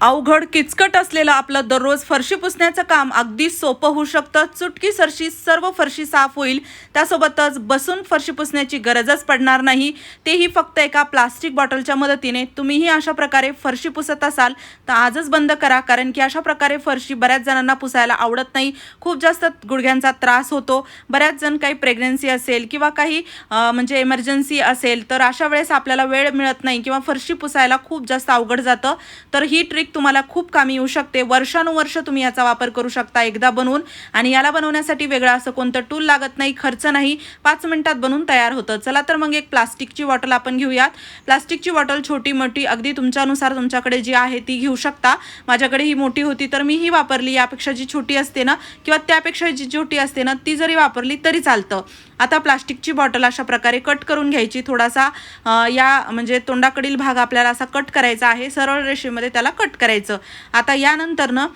अवघड किचकट असलेलं आपलं दररोज फरशी पुसण्याचं काम अगदी सोपं होऊ शकतं। चुटकीसरशी सर्व फरशी साफ होईल। त्यासोबतच बसून फरशी पुसण्याची गरजच पडणार नाही, तेही फक्त एका प्लास्टिक बॉटलच्या मदतीने। तुम्हीही अशा प्रकारे फरशी पुसत असाल तर आजच बंद करा, कारण की अशा प्रकारे फरशी बऱ्याच जणांना पुसायला आवडत नाही। खूप जास्त गुडघ्यांचा त्रास होतो। बऱ्याच जण काही प्रेग्नन्सी असेल किंवा काही म्हणजे इमर्जन्सी असेल तर अशा वेळेस आपल्याला वेळ मिळत नाही किंवा फरशी पुसायला खूप जास्त अवघड जातं। तर ही ट्रिक तुम्हाला खूप कामी येऊ शकते। वर्षानुवर्ष तुम्ही याचा वापर करू शकता एकदा बनवून, आणि याला बनवण्यासाठी वेगळं असं कोणतं टूल लागत नाही, खर्च नाही, 5 मिनिटात बनवून तयार होतं। चला तर मग एक प्लास्टिकची बॉटल आपण घेऊयात। प्लास्टिकची बॉटल छोटी मोठी अगदी तुमच्यानुसार तुमच्याकडे जी आहे ती घेऊ शकता। माझ्याकडे ही मोठी होती तर मी ही वापरली। यापेक्षा जी छोटी असते ना किंवा त्यापेक्षा जी छोटी असते ना ती जरी वापरली तरी चालतं। आता प्लास्टिकची बॉटल अशा प्रकारे कट करून घ्यायची। थोडासा या म्हणजे तोंडाकडील भाग आपल्याला असा कट करायचा आहे, सरळ रेषेमध्ये त्याला कट करायचं। आता यानंतर ना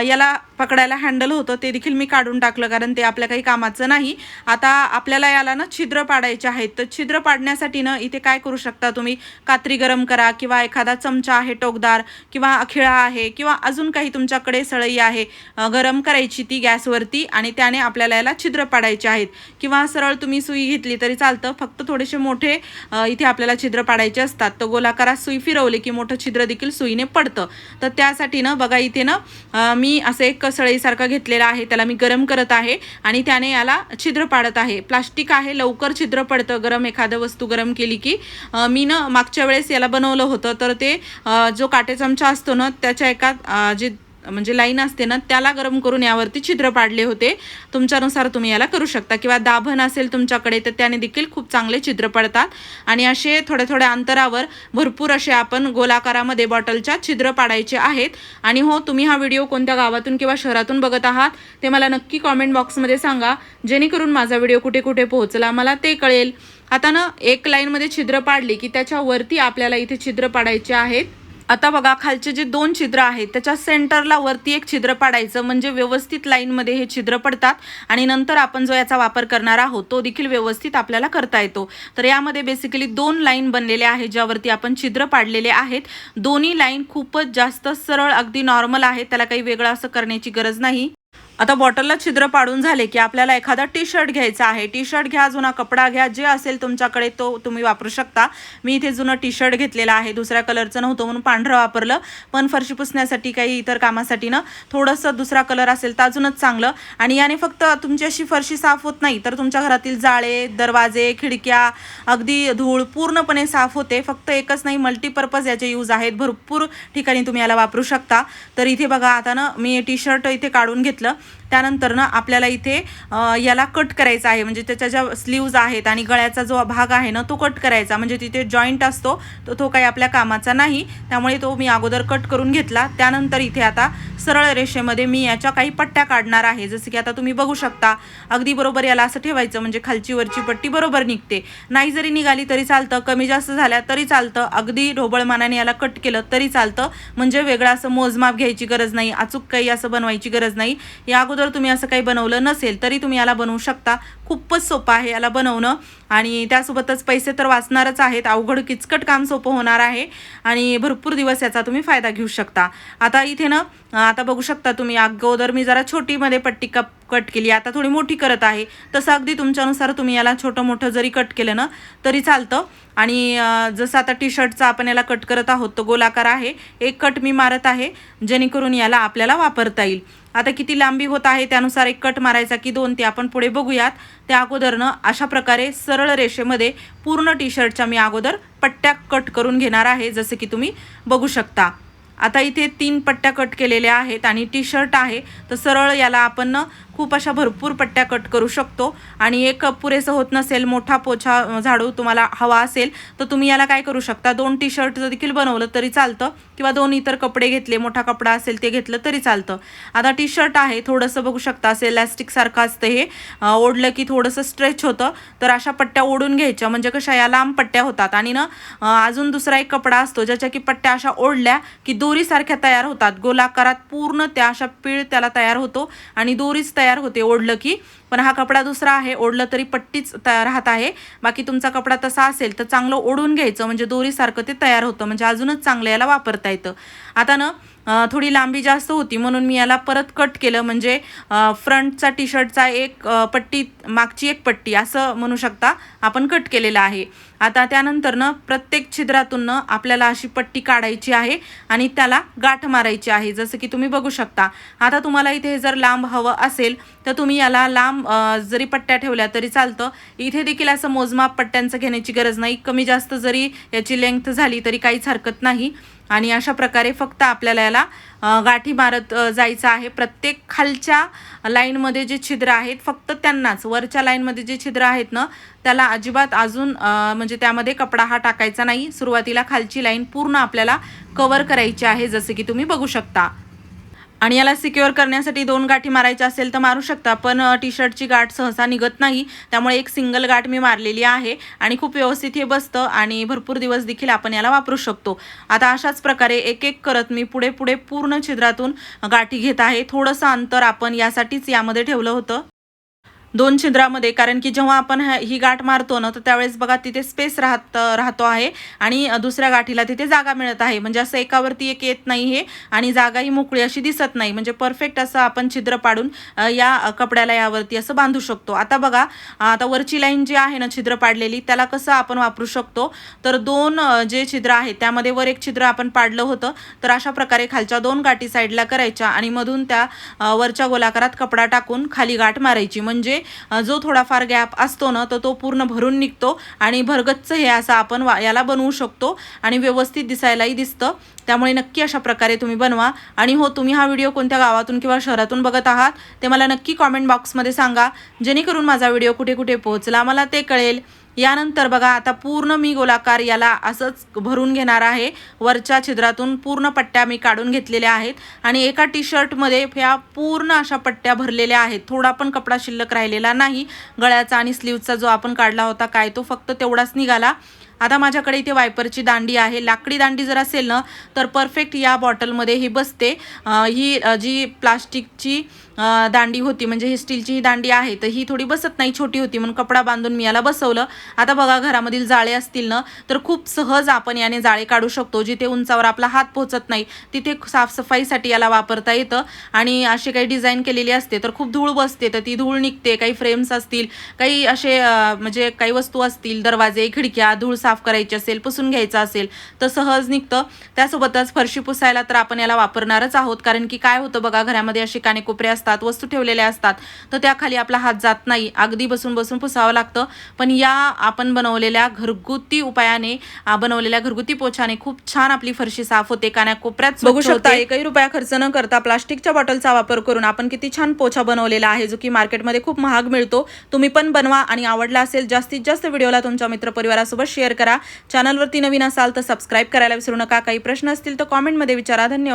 याला पकडायला हँडल होतं, ते देखील मी काढून टाकलं कारण ते आपल्या काही कामाचं नाही। आता आपल्याला याला ना छिद्र पाडायचे आहेत, तर छिद्र पाडण्यासाठी ना इथे काय करू शकता तुम्ही, कात्री गरम करा किंवा एखादा चमचा आहे टोकदार किंवा खिळा आहे किंवा अजून काही तुमच्याकडे सळई आहे, गरम करायची ती गॅसवरती आणि त्याने आपल्याला याला छिद्र पाडायचे आहेत। किंवा सरळ तुम्ही सुई घेतली तरी चालतं, फक्त थोडेसे मोठे इथे आपल्याला छिद्र पाडायचे असतात। तर गोलाकारात सुई फिरवली की मोठं छिद्र देखील सुईने पडतं। तर त्यासाठी ना बघा इथे ना मी असे एक सळईसारखा घेतलेला आहे, त्याला मी गरम करत आहे आणि त्याने याला छिद्र पाडत आहे। प्लास्टिक आहे, लवकर छिद्र पडतं गरम एखादं वस्तू गरम केली की। मी ना मागच्या वेळेस याला बनवलं होतं, तर ते जो काटे चमचा असतो ना त्याच्या एका जे म्हणजे लाईन असते ना त्याला गरम करून यावरती छिद्र पाडले होते। तुमच्यानुसार तुम्ही याला करू शकता किंवा दाभण असेल तुमच्याकडे तर त्याने देखील खूप चांगले छिद्र पडतात। आणि असे थोड्या थोड्या अंतरावर भरपूर असे आपण गोलाकारामध्ये बॉटलच्या छिद्र पाडायचे आहेत। आणि हो, तुम्ही हा व्हिडिओ कोणत्या गावातून किंवा शहरातून बघत आहात ते मला नक्की कॉमेंट बॉक्समध्ये सांगा, जेणेकरून माझा व्हिडिओ कुठे कुठे पोहोचला मला ते कळेल। आता ना एक लाईनमध्ये छिद्र पाडली की त्याच्यावरती आपल्याला इथे छिद्र पाडायचे आहेत। आता बघा खालचे जे 2 छिद्र आहेत त्याच्या सेंटरला वरती एक छिद्र पाडायचं, म्हणजे व्यवस्थित लाईनमध्ये हे छिद्र पडतात आणि नंतर आपण जो याचा वापर करणार आहोत तो देखील व्यवस्थित आपल्याला करता येतो। तर यामध्ये बेसिकली 2 लाईन बनलेल्या आहेत ज्यावरती आपण छिद्र पाडलेले आहेत। दोन्ही लाईन खूपच जास्त सरळ अगदी नॉर्मल आहेत, त्याला काही वेगळं असं करण्याची गरज नाही। आता बॉटलला छिद्र पाडून झाले की आपल्याला एखादा टी शर्ट घ्यायचा आहे। टी शर्ट घ्या, जुना कपडा घ्या, जे असेल तुमच्याकडे तो तुम्ही वापरू शकता। मी इथे जुनं टी शर्ट घेतलेला आहे, दुसऱ्या कलरचं नव्हतं म्हणून पांढरं वापरलं, पण फरशी पुसण्यासाठी काही इतर कामासाठी ना थोडंसं दुसरा कलर असेल तर अजूनच चांगलं। आणि याने फक्त तुमची अशी फरशी साफ होत नाही तर तुमच्या घरातील जाळे, दरवाजे, खिडक्या, अगदी धूळ पूर्णपणे साफ होते। फक्त एकच नाही, मल्टीपर्पज याचे यूज आहेत, भरपूर ठिकाणी तुम्ही याला वापरू शकता। तर इथे बघा आता ना मी टी शर्ट इथे काढून घेतलं। त्यानंतर ना आपल्याला इथे याला कट करायचा आहे, म्हणजे त्याच्या ज्या स्लीव्ज आहेत आणि गळ्याचा जो भाग आहे ना तो कट करायचा, म्हणजे तिथे जॉईंट असतो तो काही आपल्या कामाचा नाही, त्यामुळे तो मी अगोदर कट करून घेतला। त्यानंतर इथे आता सरळ रेषेमध्ये मी याच्या काही पट्ट्या काढणार आहे, जसं की आता तुम्ही बघू शकता अगदी बरोबर याला असं ठेवायचं, म्हणजे खालची वरची पट्टी बरोबर निघते। नाही जरी निघाली तरी चालतं, कमी जास्त झाल्या तरी चालतं, अगदी ढोबळमानाने याला कट केलं तरी चालतं, म्हणजे वेगळं असं मोजमाप घ्यायची गरज नाही, अचूक काही असं बनवायची गरज नाही। या अगोदर तुम्ही असं काही बनवलं नसेल तरी तुम्ही याला बनवू शकता, खूपच सोपं आहे याला बनवणं। आणि त्यासोबतच पैसे तर वाचणारच आहेत, अवघड किचकट काम सोपं होणार आहे आणि भरपूर दिवस याचा तुम्ही फायदा घेऊ शकता। आता इथे ना आता बघू शकता तुम्ही, अगोदर मी जरा छोटीमध्ये पट्टी कट केली, आता थोडी मोठी करत आहे। तसं अगदी तुमच्यानुसार तुम्ही याला छोटं मोठं जरी कट केलं ना तरी चालतं। आणि जसं आता टी शर्टचा आपण याला कट करत आहोत तो गोलाकार आहे, एक कट मी मारत आहे जेणेकरून याला आपल्याला वापरता येईल। आता किती लांबी होत आहे त्यानुसार एक कट मारायचा की 2 ते आपण पुढे बघूयात। त्या अगोदरनं अशा प्रकारे सरळ रेषेमध्ये पूर्ण टी शर्टच्या मी अगोदर पट्ट्या कट करून घेणार आहे, जसे की तुम्ही बघू शकता। आता इथे 3 पट्ट्या कट केलेल्या आहेत आणि टी शर्ट आहे तर सरळ याला आपण खूप अशा भरपूर पट्ट्या कट करू शकतो। आणि एक पुरेसं होत नसेल, मोठा पोछा झाडू तुम्हाला हवा असेल तर तुम्ही याला काय करू शकता, 2 टी शर्ट देखील बनवलं तरी चालतं किंवा 2 इतर कपडे घेतले, मोठा कपडा असेल ते घेतलं तरी चालतं। आता टी शर्ट आहे, थोडंसं बघू शकता असं इलॅस्टिक सारखं असतं, हे ओढलं की थोडंसं स्ट्रेच होतं, तर अशा पट्ट्या ओढून घ्यायच्या, म्हणजे कशा या लांब पट्ट्या होतात। आणि ना अजून दुसरा एक कपडा असतो ज्याच्या की पट्ट्या अशा ओढल्या की दोरीसारख्या तयार होतात, गोलाकारात पूर्ण त्या अशा पीळ त्याला तयार होतो आणि दोरीच तयार होते ओढलं की। पण हा कपडा दुसरा आहे, ओढलं तरी पट्टीच राहत आहे। बाकी तुमचा कपडा तसा असेल तर चांगलं ओढून घ्यायचं, म्हणजे दोरीसारखं ते तयार होतं, म्हणजे अजूनच चांगलं याला वापरता येतं। आता ना थोडी लांबी जास्त होती म्हणून मी याला परत कट केलं, म्हणजे फ्रंटचा टी शर्टचा एक पट्टी मागची एक पट्टी असं म्हणू शकता आपण कट केलेला आहे. आता त्यानंतर प्रत्येक छिद्रातून आपल्याला अशी पट्टी काढायची आहे आणि त्याला गाठ मारायची आहे, जसं की तुम्ही बघू शकता. आता तुम्हाला इथे जर लांब हवं असेल तर तुम्ही याला लांब जरी पट्ट्या ठेवल्या तरी चालतं. इथे देखील असं मोजमाप पट्ट्यांचं घेण्याची गरज नाही, कमी जास्त जरी याची लेंग्थ झाली तरी काहीच हरकत नाही. आणि अशा प्रकारे फक्त आपल्याला याला गाठी मारत जायचं आहे. प्रत्येक खालच्या लाईनमध्ये जे छिद्र आहेत फक्त त्यांनाच, वरच्या लाईनमध्ये जे छिद्र आहेत ना त्याला अजिबात अजून म्हणजे त्यामध्ये कपडा हा टाकायचा नाही. सुरुवातीला खालची लाईन पूर्ण आपल्याला कव्हर करायची आहे, जसे की तुम्ही बघू शकता. आणि याला सिक्युअर करण्यासाठी 2 गाठी मारायच्या असेल तर मारू शकता, पण टी शर्टची गाठ सहसा निघत नाही, त्यामुळे एक सिंगल गाठ मी मारलेली आहे आणि खूप व्यवस्थित हे बसतं आणि भरपूर दिवस देखील आपण याला वापरू शकतो. आता अशाच प्रकारे एक एक करत मी पुढे पुढे पूर्ण छिद्रातून गाठी घेत आहे. थोडंसं अंतर आपण यासाठीच यामध्ये ठेवलं होतं 2 छिद्रामध्ये, कारण की जेव्हा आपण ही गाठ मारतो ना तर त्यावेळेस बघा तिथे स्पेस राहतो आहे आणि दुसऱ्या गाठीला तिथे जागा मिळत आहे, म्हणजे असं एकावरती एक येत नाही हे आणि जागाही मोकळी अशी दिसत नाही, म्हणजे परफेक्ट असं आपण छिद्र पाडून या कपड्याला यावरती असं बांधू शकतो. आता बघा, आता वरची लाईन जी आहे ना छिद्र पाडलेली त्याला कसं आपण वापरू शकतो, तर 2 जे छिद्र आहेत त्यामध्ये वर एक छिद्र आपण पाडलं होतं, तर अशा प्रकारे खालच्या 2 गाठी साईडला करायच्या आणि मधून त्या वरच्या गोलाकारात कपडा टाकून खाली गाठ मारायची, म्हणजे जो थोडाफार गॅप असतो ना तो पूर्ण भरून निघतो आणि भरगच्च हे असं आपण याला बनवू शकतो आणि व्यवस्थित दिसायलाही दिसतं. त्यामुळे नक्की अशा प्रकारे तुम्ही बनवा. आणि हो, तुम्ही हा व्हिडिओ कोणत्या गावातून किंवा शहरातून बघत आहात ते मला नक्की कॉमेंट बॉक्समध्ये सांगा, जेणेकरून माझा व्हिडिओ कुठे कुठे पोहोचला मला ते कळेल. यानंतर बघा, आता पूर्ण मी गोलाकार याला असंच भरून घेणार आहे. वरच्या छिद्रातून पूर्ण पट्ट्या मी काढून घेतलेल्या आहेत आणि एका टी शर्टमध्ये ह्या पूर्ण अशा पट्ट्या भरलेल्या आहेत. थोडा पण कपडा शिल्लक राहिलेला नाही. गळ्याचा आणि स्लीवचा जो आपण काढला होता काय तो फक्त तेवढाच निघाला. आता माझ्याकडे इथे वायपरची दांडी आहे. लाकडी दांडी जर असेल ना तर परफेक्ट या बॉटलमध्ये ही बसते. ही जी प्लास्टिकची दांडी होती, म्हणजे ही स्टीलची ही दांडी आहे, तर ही थोडी बसत नाही, छोटी होती, म्हणून कपडा बांधून मी याला बसवलं. आता बघा, घरामधील जाळे असतील ना तर खूप सहज आपण याने जाळे काढू शकतो. जिथे उंचावर आपला हात पोहोचत नाही तिथे साफसफाईसाठी याला वापरता येतं. आणि अशी काही डिझाईन केलेली असते तर खूप धूळ बसते तर ती धूळ निघते. काही फ्रेम्स असतील, काही असे म्हणजे काही वस्तू असतील, दरवाजे खिडक्या, धूळ साफ करायची असेल, पुसून घ्यायचं असेल तर सहज निघतं. त्यासोबतच फरशी पुसायला तर आपण याला वापरणारच आहोत, कारण की काय होतं बघा, घरामध्ये असे कानेकोपरे असतात, वस्तू ठेवलेल्या असतात, तर त्याखाली आपला हात जात नाही, अगदी बसून बसून पुसावं लागतं. पण या आपण बनवलेल्या घरगुती उपायाने बनवलेल्या घरगुती पोछाने खूप छान आपली फरशी साफ होते. कानाकोपऱ्यात बघू शकता, 1 रुपया खर्च न करता प्लास्टिकच्या बॉटलचा वापर करून आपण किती छान पोछा बनवलेला आहे, जो की मार्केटमध्ये खूप महाग मिळतो. तुम्ही पण बनवा आणि आवडला असेल जास्तीत जास्त व्हिडिओला तुमच्या मित्रपरिवारासोबत शेअर करा. चॅनलवरती नवीन असाल तर सबस्क्राईब करायला विसरू नका. काही प्रश्न असतील तर कॉमेंटमध्ये विचारा. धन्यवाद.